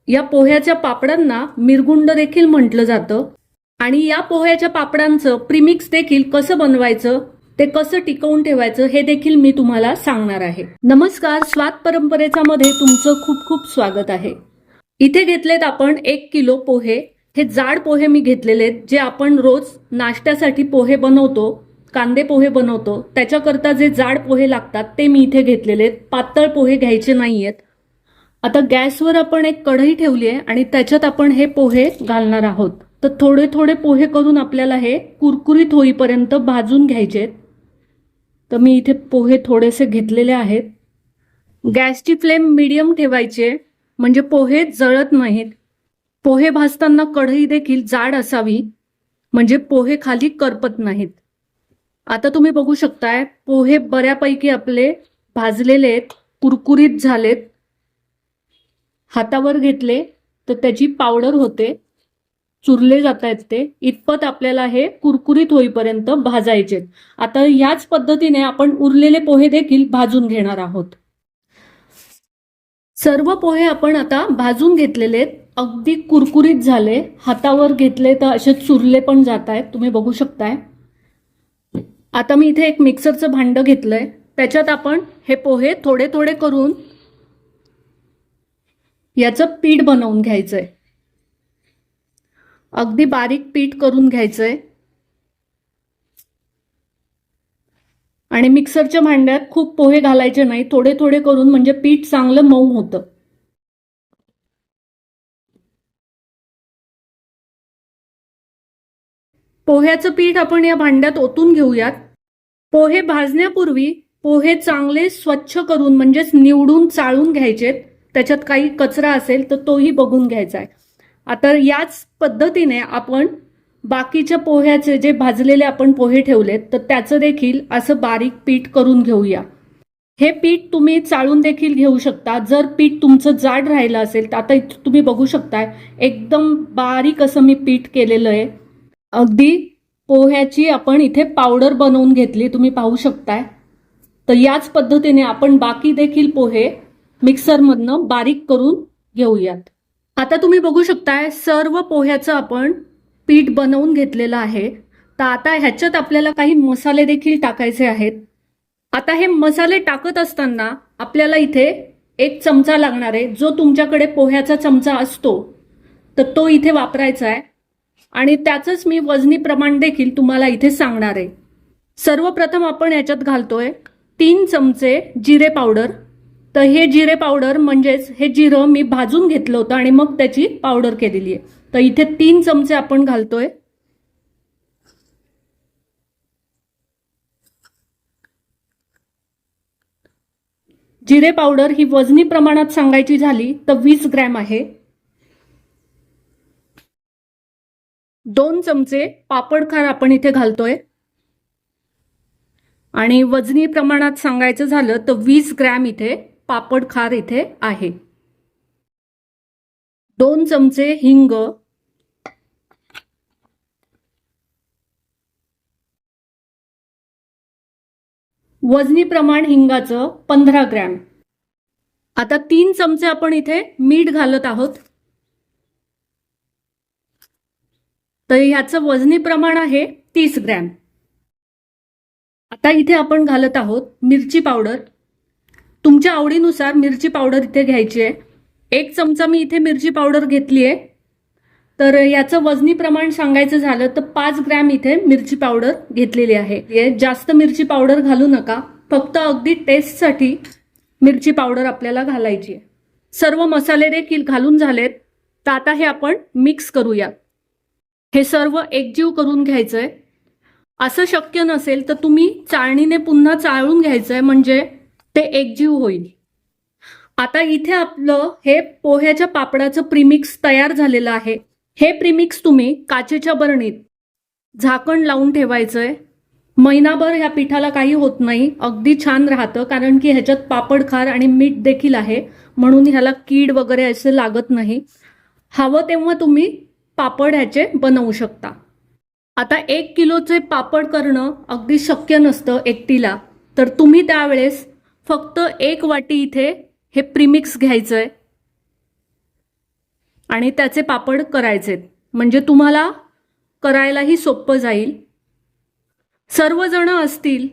या पोह्याच्या पापडांना मिरगुंड देखील म्हटलं जातं आणि या पोह्याच्या पापडांचं प्रीमिक्स देखील कसं बनवायचं, ते कसं टिकवून ठेवायचं हे देखील मी तुम्हाला सांगणार आहे. नमस्कार, स्वाद परंपरेचा मध्ये तुमचं खूप खूप स्वागत आहे. इथे घेतलेत आपण 1 किलो पोहे. हे जाड पोहे मी घेतलेले आहेत, जे आपण रोज नाश्त्यासाठी पोहे बनवतो, कांदे पोहे बनवतो, त्याच्याकरता जे जाड पोहे लागतात ते मी इथे घेतलेले आहेत. पातळ पोहे घ्यायचे नाहीयेत. आता गॅसवर आपण एक कढई ठेवली आहे आणि त्याच्यात आपण हे पोहे घालणार आहोत. तर थोडे थोडे पोहे करून आपल्याला हे कुरकुरीत होईपर्यंत भाजून घ्यायचे. तर मी इथे पोहे थोडेसे घेतलेले आहेत. गॅसची फ्लेम मीडियम ठेवायची म्हणजे पोहे जळत नाहीत. पोहे भाजताना कढई देखील जाड असावी म्हणजे पोहे खाली करपत नाहीत. आता तुम्ही बघू शकताय पोहे बऱ्यापैकी आपले भाजलेले आहेत, कुरकुरीत झालेत. हातावर घेतले तर त्याची पावडर होते, चुरले जात आहेत ते. इतपत आपल्याला हे कुरकुरीत होईपर्यंत भाजायचे. आता याच पद्धतीने आपण उरलेले पोहे देखील भाजून घेणार आहोत. सर्व पोहे आपण आता भाजून घेतलेले आहेत, अगदी कुरकुरीत झाले. हातावर घेतले तर असे चुरले पण जात आहेत, तुम्ही बघू शकताय. आता मी इथे एक मिक्सरचं भांडं घेतलंय, त्याच्यात आपण हे पोहे थोडे थोडे करून याचं पीठ बनवून घ्यायचंय. अगदी बारीक पीठ करून घ्यायचंय आणि मिक्सरच्या भांड्यात खूप पोहे घालायचे नाही, थोडे थोडे करून, म्हणजे पीठ चांगलं मऊ होतं. पोह्याचं पीठ आपण या भांड्यात ओतून घेऊयात. पोहे भाजण्यापूर्वी पोहे चांगले स्वच्छ करून म्हणजेच निवडून चाळून घ्यायचेत. त्याच्यात काही कचरा असेल तर तोही बघून घ्यायचा आहे. आता याच पद्धतीने आपण बाकीच्या पोह्याचे जे भाजलेले आपण पोहे ठेवलेत तर त्याचं देखील असं बारीक पीठ करून घेऊया. हे पीठ तुम्ही चाळून देखील घेऊ शकता जर पीठ तुमचं जाड राहिलं असेल तर. आता तुम्ही बघू शकताय एकदम बारीक असं मी पीठ केलेलं आहे. अगदी पोह्याची आपण इथे पावडर बनवून घेतली, तुम्ही पाहू शकताय. तर याच पद्धतीने आपण बाकी देखील पोहे मिक्सरमधनं बारीक करून घेऊयात. आता तुम्ही बघू शकताय सर्व पोह्याचं आपण पीठ बनवून घेतलेलं आहे. तर आता ह्याच्यात आपल्याला काही मसाले देखील टाकायचे आहेत. आता हे मसाले टाकत असताना आपल्याला इथे 1 चमचा लागणार आहे. जो तुमच्याकडे पोह्याचा चमचा असतो तर तो इथे वापरायचा आहे आणि त्याचंच मी वजनी प्रमाण देखील तुम्हाला इथे सांगणार आहे. सर्वप्रथम आपण याच्यात घालतोय 3 चमचे जिरे पावडर. तर हे जिरे पावडर म्हणजेच हे जिरं मी भाजून घेतलं होतं आणि मग त्याची पावडर केलेली आहे. तर इथे 3 चमचे आपण घालतोय. जिरे पावडर ही वजनी प्रमाणात सांगायची झाली तर 20 ग्रॅम आहे. 2 चमचे पापड खार आपण इथे घालतोय आणि वजनी प्रमाणात सांगायचं झालं तर 20 ग्रॅम इथे पापड खार इथे आहे. 2 चमचे हिंग, वजनी प्रमाण हिंगाचं 15 ग्रॅम. आता 3 चमचे आपण इथे मीठ घालत आहोत. तर ह्याचं वजनी प्रमाण आहे 30 ग्रॅम. आता इथे आपण घालत आहोत मिरची पावडर. तुमच्या आवडीनुसार मिरची पावडर इथे घ्यायची आहे. 1 चमचा मी इथे मिरची पावडर घेतली आहे. तर याचं वजनी प्रमाण सांगायचं झालं तर 5 ग्रॅम इथे मिरची पावडर घेतलेली आहे. जास्त मिरची पावडर घालू नका, फक्त अगदी टेस्टसाठी मिरची पावडर आपल्याला घालायची आहे. सर्व मसाले देखील घालून झालेत. तर आता हे आपण मिक्स करूया. हे सर्व एकजीव करून घ्यायचंय. असं शक्य नसेल तर तुम्ही चाळणीने पुन्हा चाळून घ्यायचंय म्हणजे ते एकजीव होईल. आता इथे आपलं हे पोह्याच्या पापडाचं प्रीमिक्स तयार झालेलं आहे. हे प्रीमिक्स तुम्ही काचेच्या बरणीत झाकण लावून ठेवायचंय. महिनाभर ह्या पिठाला काही होत नाही, अगदी छान राहतं. कारण की ह्याच्यात पापड खार आणि मीठ देखील आहे, म्हणून ह्याला कीड वगैरे असे लागत नाही. हवं तेव्हा तुम्ही पापड ह्याचे बनवू शकता. आता 1 किलोचे पापड करणं अगदी शक्य नसतं एकटीला. तर तुम्ही त्यावेळेस फक्त 1 वाटी इथे हे प्रीमिक्स घ्यायचंय आणि त्याचे पापड करायचे, म्हणजे तुम्हाला करायलाही सोपं जाईल. सर्वजण असतील,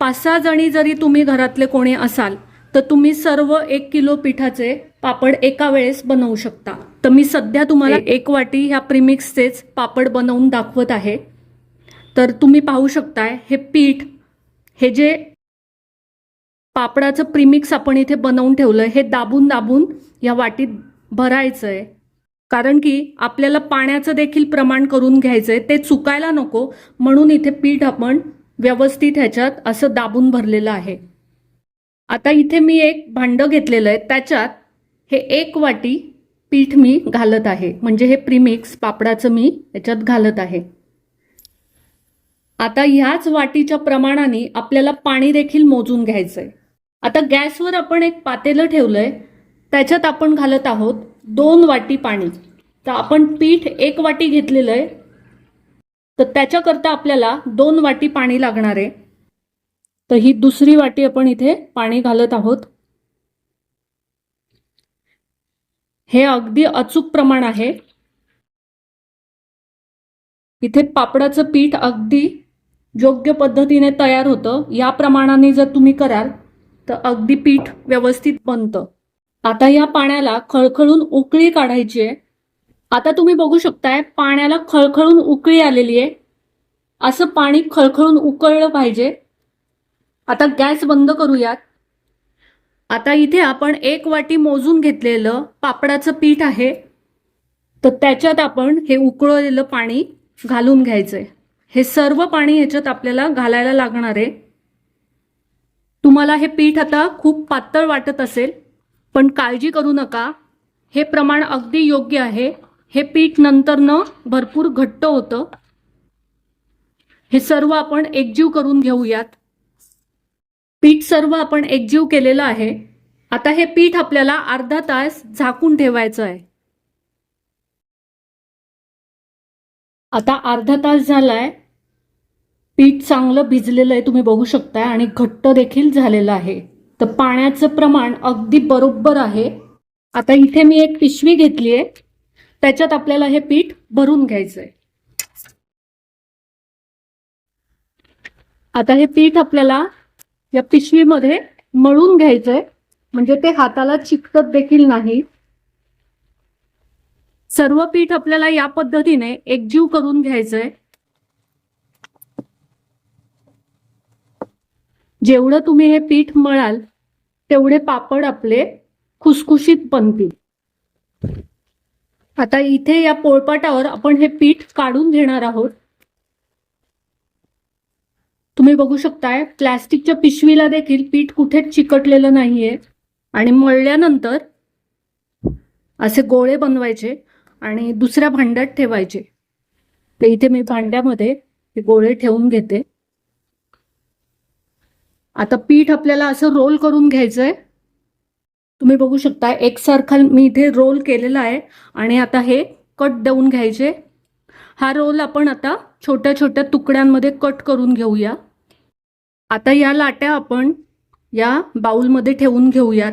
5-6 जणी जरी तुम्ही घरातले कोणी असाल तर तुम्ही सर्व 1 किलो पिठाचे पापड एका वेळेस बनवू शकता. तर मी सध्या तुम्हाला 1 वाटी ह्या प्रीमिक्सचेच पापड बनवून दाखवत आहे. तर तुम्ही पाहू शकताय हे पीठ, हे जे पापडाचं प्रीमिक्स आपण इथे बनवून ठेवलं हे दाबून दाबून या वाटीत भरायचंय, कारण की आपल्याला पाण्याचं देखील प्रमाण करून घ्यायचंय, ते चुकायला नको म्हणून इथे पीठ आपण व्यवस्थित ह्याच्यात असं दाबून भरलेलं आहे. आता इथे मी एक भांडं घेतलेलं आहे, त्याच्यात हे 1 वाटी पीठ मी घालत आहे, म्हणजे हे प्रीमिक्स पापडाचं मी याच्यात घालत आहे. आता ह्याच वाटीच्या प्रमाणाने आपल्याला पाणी देखील मोजून घ्यायचंय. आता गॅसवर आपण एक पातेलं ठेवलंय, त्याच्यात आपण घालत आहोत 2 वाटी पाणी. तर आपण पीठ 1 वाटी घेतलेलं आहे, तर त्याच्याकरता आपल्याला 2 वाटी पाणी लागणार आहे. तर ही दुसरी वाटी आपण इथे पाणी घालत आहोत. हे अगदी अचूक प्रमाण आहे. इथे पापडाचं पीठ अगदी योग्य पद्धतीने तयार होतं. या प्रमाणाने जर तुम्ही कराल तर अगदी पीठ व्यवस्थित बनतं. आता या पाण्याला खळखळून उकळी काढायची आहे. आता तुम्ही बघू शकताय पाण्याला खळखळून उकळी आलेली आहे. असं पाणी खळखळून उकळलं पाहिजे. आता गॅस बंद करूयात. आता इथे आपण 1 वाटी मोजून घेतलेलं पापडाचं पीठ आहे, तर त्याच्यात आपण हे उकळलेलं पाणी घालून घ्यायचंय. हे सर्व पाणी ह्याच्यात आपल्याला घालायला लागणार आहे. तुम्हाला हे पीठ आता खूप पातळ वाटत असेल, पण काळजी करू नका, हे प्रमाण अगदी योग्य आहे. हे पीठ नंतरनं भरपूर घट्ट होतं. हे सर्व आपण एकजीव करून घेऊयात. पीठ सर्व आपण एकजीव केलेलं आहे. आता हे पीठ आपल्याला अर्धा तास झाकून ठेवायचं आहे. आता अर्धा तास झालाय. पीठ चांगलं भिजलेलं आहे, तुम्ही बघू शकताय, आणि घट्ट देखील झालेलं आहे. तर पाण्याचं प्रमाण अगदी बरोबर आहे. आता इथे मी एक पिशवी घेतली आहे, त्याच्यात आपल्याला हे पीठ भरून घ्यायचंय. आता हे पीठ आपल्याला या पिशवीमध्ये मळून घ्यायचंय, म्हणजे ते हाताला चिकटत देखील नाही. सर्व पीठ आपल्याला या पद्धतीने एकजीव करून घ्यायचंय. जेवढं तुम्ही हे पीठ मळाल तेवढे पापड आपले खुसखुशीत बनतील. आता इथे या पोळपाटावर आपण हे पीठ काढून घेणार आहोत. तुम्ही बघू शकताय प्लास्टिकच्या पिशवीला देखील पीठ कुठेच चिकटलेलं नाहीये. आणि मळल्यानंतर असे गोळे बनवायचे आणि दुसऱ्या भांड्यात ठेवायचे. तर इथे मी भांड्यामध्ये हे गोळे ठेवून घेते. आता पीठ आपल्याला असं रोल करून घ्यायचंय. तुम्ही बघू शकता एकसारखा मी इथे रोल केलेला आहे. आणि आता हे कट देऊन घ्यायचे. हा रोल आपण आता छोट्या छोट्या तुकड्यांमध्ये कट करून घेऊया. आता या लाट्या आपण या बाउलमध्ये ठेवून घेऊयात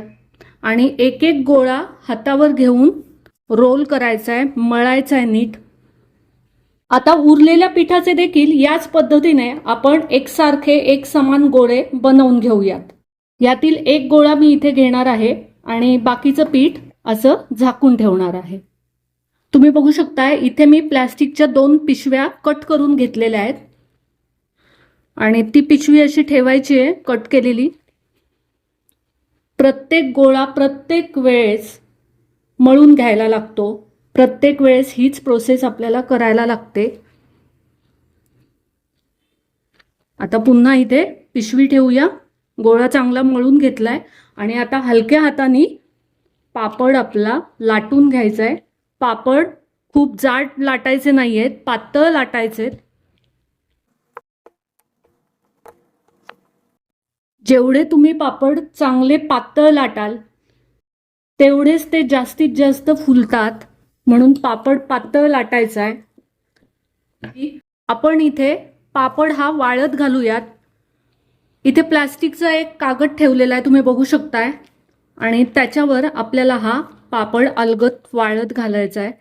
आणि एक एक गोळा हातावर घेऊन रोल करायचा आहे, मळायचा आहे नीट. आता उरलेल्या पिठाचे देखील याच पद्धतीने आपण एकसारखे एक समान गोळे बनवून घेऊयात. यातील एक गोळा मी इथे घेणार आहे आणि बाकीचं पीठ असं झाकून ठेवणार आहे. तुम्ही बघू शकताय इथे मी प्लास्टिकच्या 2 पिशव्या कट करून घेतलेल्या आहेत आणि ती पिशवी अशी ठेवायची आहे कट केलेली. प्रत्येक गोळा प्रत्येक वेळेस मळून घ्यायला लागतो. प्रत्येक वेळेस हीच प्रोसेस आपल्याला करायला लागते. आता पुन्हा इथे पिशवी ठेवूया. गोळा चांगला मळून घेतलाय आणि आता हलक्या हाताने पापड आपला लाटून घ्यायचा आहे. पापड खूप जाड लाटायचे नाहीयेत, पातळ लाटायचे. जेवढे तुम्ही पापड चांगले पातळ लाटाल तेवढेच ते जास्तीत जास्त फुलतात, म्हणून पापड पातळ लाटायचा आहे. आपण इथे पापड हा वाळत घालूयात. इथे प्लास्टिकचा एक कागद ठेवलेला आहे, तुम्ही बघू शकताय. आणि त्याच्यावर आपल्याला हा पापड अलगद वाळत घालायचा आहे.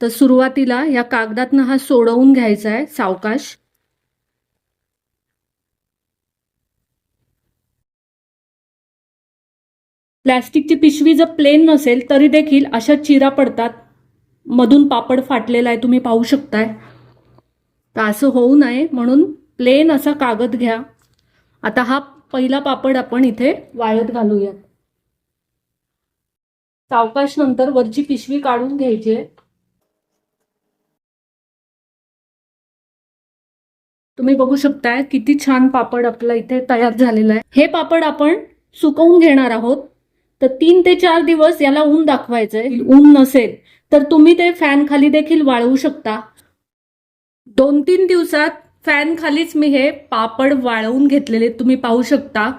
तर सुरुवातीला या कागदातनं हा सोडवून घ्यायचा आहे सावकाश. प्लॅस्टिकची पिशवी जर प्लेन नसेल तरी देखील अशा चिरा पडतात, मधून पापड फाटलेला आहे तुम्ही पाहू शकताय. तर असं होऊ नये म्हणून प्लेन असा कागद घ्या. आता हा पहिला पापड आपण इथे वाळत घालूयात. सावकाश नंतर वरची पिशवी काढून घ्यायची. तुम्ही बघू शकताय किती छान पापड आपला इथे तयार झालेला आहे. हे पापड आपण सुकवून घेणार आहोत. तर 3 ते 4 दिवस याला ऊन दाखवायचंय. ऊन नसेल तर तुम्ही ते फॅन खाली देखील वाळवू शकता. 2-3 दिवसात फॅन खालीच मी हे पापड वाळवून घेतलेले तुम्ही पाहू शकता.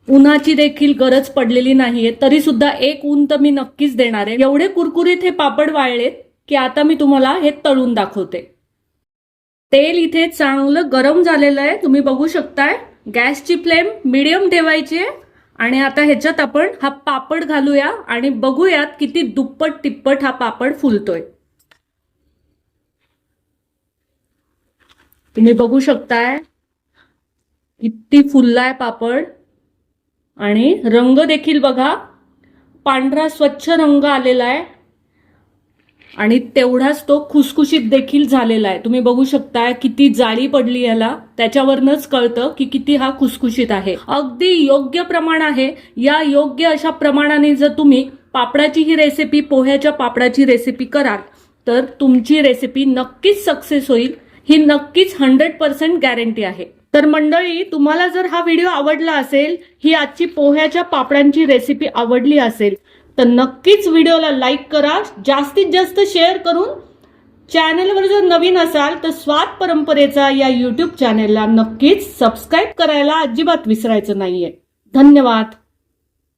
उन्हाची देखील गरज पडलेली नाहीये, तरी सुद्धा एक ऊन तर मी नक्कीच देणार आहे. एवढे कुरकुरीत हे पापड वाळलेत की आता मी तुम्हाला हे तळून दाखवते. तेल इथे चांगलं गरम झालेलं आहे, तुम्ही बघू शकताय. गॅसची फ्लेम मीडियम ठेवायची आहे. आणि आता ह्याच्यात आपण हा पापड घालूया आणि बघूयात किती दुप्पट तिप्पट हा पापड फुलतोय. तुम्ही बघू शकताय किती फुललाय पापड. आणि रंग देखील बघा, पांढरा स्वच्छ रंग आलेला आहे आणि तेवढाच तो खुसखुशीत देखील झालेला आहे. तुम्ही बघू शकताय किती जाळी पडली याला, त्याच्यावरनच कळतं की किती हा खुसखुशीत आहे. अगदी योग्य प्रमाण आहे. या योग्य अशा प्रमाणाने जर तुम्ही पापडाची ही रेसिपी, पोह्याच्या पापडाची रेसिपी कराल तर तुमची रेसिपी नक्कीच सक्सेस होईल. ही नक्कीच 100% गॅरंटी आहे. तर मंडळी, तुम्हाला जर हा व्हिडिओ आवडला असेल, ही आजची पोह्याच्या पापडांची रेसिपी आवडली असेल तर नक्कीच व्हिडिओला लाईक करा, जास्तीत जास्त शेअर करून. चॅनलवर जर नवीन असाल तर स्वाद परंपरेचा या YouTube चॅनलला नक्कीच सबस्क्राईब करायला अजिबात विसरायचं नाहीये. धन्यवाद.